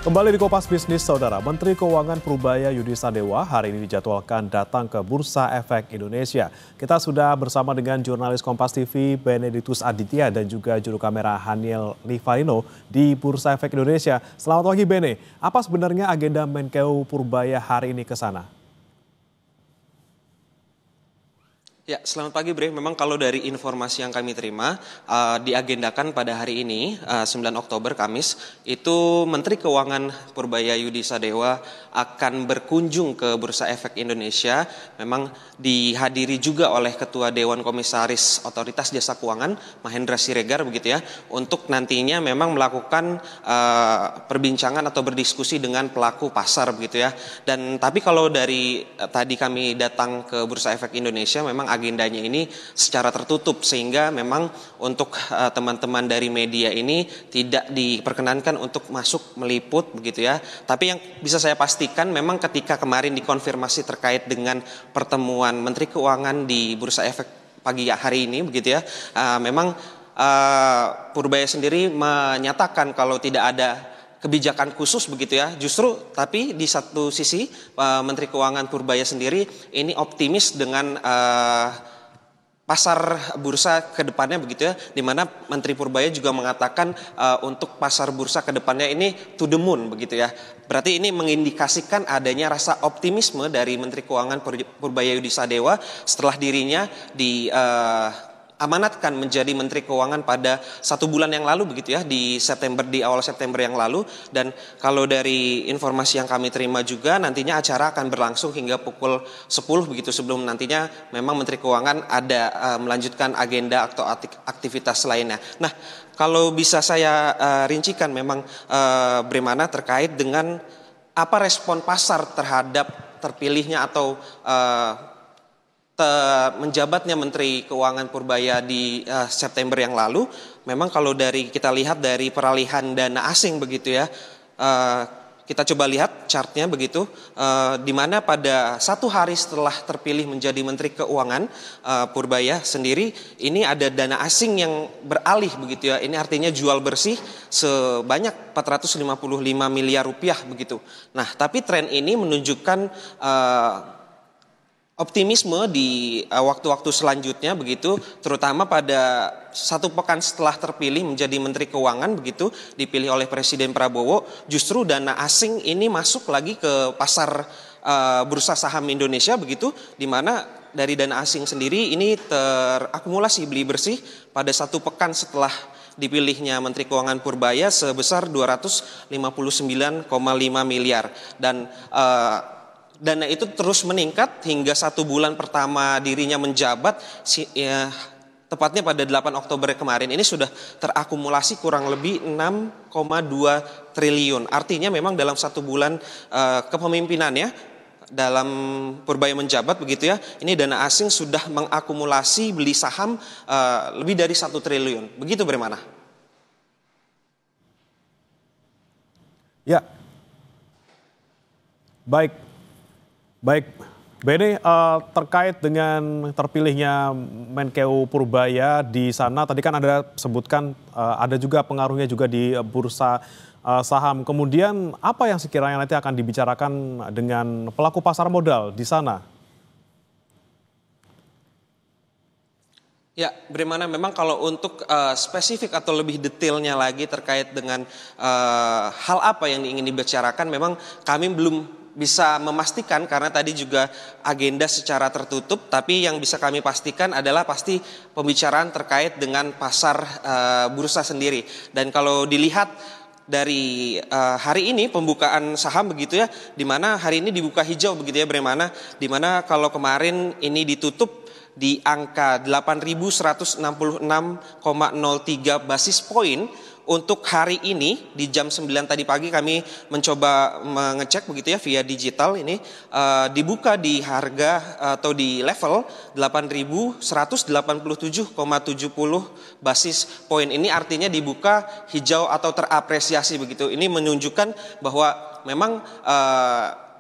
Kembali di Kompas Bisnis, Saudara. Menteri Keuangan Purubaya Yudi Sadewa hari ini dijadwalkan datang ke Bursa Efek Indonesia. Kita sudah bersama dengan jurnalis Kompas TV Benedictus Aditya dan juga juru kamera Haniel Livarino di Bursa Efek Indonesia. Selamat pagi, Bene. Apa sebenarnya agenda Menkeu Purubaya hari ini ke sana? Ya, selamat pagi Bre. Memang kalau dari informasi yang kami terima, diagendakan pada hari ini, 9 Oktober Kamis, itu Menteri Keuangan Purubaya Yudi Sadewa akan berkunjung ke Bursa Efek Indonesia. Memang dihadiri juga oleh Ketua Dewan Komisaris Otoritas Jasa Keuangan, Mahendra Siregar begitu ya, untuk nantinya memang melakukan perbincangan atau berdiskusi dengan pelaku pasar begitu ya. Dan tapi kalau dari tadi kami datang ke Bursa Efek Indonesia, memang agendanya ini secara tertutup sehingga memang untuk teman-teman dari media ini tidak diperkenankan untuk masuk meliput begitu ya. Tapi yang bisa saya pastikan memang ketika kemarin dikonfirmasi terkait dengan pertemuan Menteri Keuangan di Bursa Efek pagi hari ini begitu ya, memang Purubaya sendiri menyatakan kalau tidak ada kebijakan khusus begitu ya. Justru tapi di satu sisi Menteri Keuangan Purubaya sendiri ini optimis dengan pasar bursa ke depannya begitu ya, di mana Menteri Purubaya juga mengatakan untuk pasar bursa ke depannya ini to the moon begitu ya. Berarti ini mengindikasikan adanya rasa optimisme dari Menteri Keuangan Purubaya Yudi Sadewa setelah dirinya amanatkan menjadi Menteri Keuangan pada 1 bulan yang lalu begitu ya, di awal September yang lalu. Dan kalau dari informasi yang kami terima juga nantinya acara akan berlangsung hingga pukul 10 begitu, sebelum nantinya memang Menteri Keuangan ada melanjutkan agenda atau aktivitas lainnya. Nah, kalau bisa saya rincikan memang bagaimana terkait dengan apa respon pasar terhadap terpilihnya atau menjabatnya Menteri Keuangan Purubaya di September yang lalu. Memang kalau kita lihat dari peralihan dana asing begitu ya, kita coba lihat chartnya begitu, di mana pada 1 hari setelah terpilih menjadi Menteri Keuangan Purubaya sendiri, ini ada dana asing yang beralih begitu ya. Ini artinya jual bersih sebanyak 455 miliar rupiah begitu. Nah, tapi tren ini menunjukkan optimisme di waktu-waktu selanjutnya begitu, terutama pada 1 pekan setelah terpilih menjadi Menteri Keuangan begitu, dipilih oleh Presiden Prabowo, justru dana asing ini masuk lagi ke pasar bursa saham Indonesia begitu, di mana dari dana asing sendiri ini terakumulasi beli bersih pada 1 pekan setelah dipilihnya Menteri Keuangan Purubaya sebesar 259,5 miliar. Dan dana itu terus meningkat hingga 1 bulan pertama dirinya menjabat, tepatnya pada 8 Oktober kemarin ini sudah terakumulasi kurang lebih 6,2 triliun. Artinya memang dalam 1 bulan kepemimpinannya dalam Purubaya menjabat begitu ya, ini dana asing sudah mengakumulasi beli saham lebih dari 1 triliun. Begitu bagaimana? Ya, Baik, Bene, terkait dengan terpilihnya Menkeu Purubaya di sana, tadi kan Anda sebutkan ada juga pengaruhnya juga di bursa saham. Kemudian apa yang sekiranya nanti akan dibicarakan dengan pelaku pasar modal di sana? Ya, bagaimana memang kalau untuk spesifik atau lebih detailnya lagi terkait dengan hal apa yang ingin dibicarakan, memang kami belum bisa memastikan karena tadi juga agenda secara tertutup. Tapi yang bisa kami pastikan adalah pasti pembicaraan terkait dengan pasar bursa sendiri. Dan kalau dilihat dari hari ini pembukaan saham begitu ya, di mana hari ini dibuka hijau begitu ya, bagaimana di mana kalau kemarin ini ditutup di angka 8.166,03 basis poin. Untuk hari ini di jam 9 tadi pagi kami mencoba mengecek begitu ya via digital, ini dibuka di harga atau di level 8.187,70 basis poin. Ini artinya dibuka hijau atau terapresiasi begitu. Ini menunjukkan bahwa memang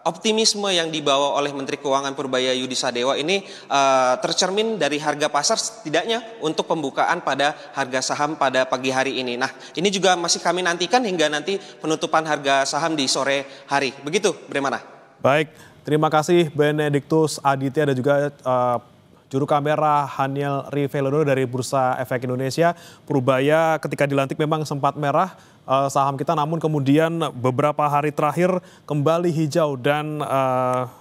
optimisme yang dibawa oleh Menteri Keuangan Purbaya Yudi Sadewa ini tercermin dari harga pasar setidaknya untuk pembukaan pada harga saham pada pagi hari ini. Nah, ini juga masih kami nantikan hingga nanti penutupan harga saham di sore hari. Begitu, bagaimana? Baik, terima kasih Benediktus Aditya dan juga juru kamera Haniel Rivelodo dari Bursa Efek Indonesia. Purbaya ketika dilantik memang sempat merah saham kita, namun kemudian beberapa hari terakhir kembali hijau dan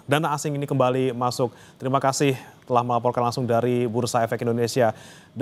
dana asing ini kembali masuk. Terima kasih telah melaporkan langsung dari Bursa Efek Indonesia.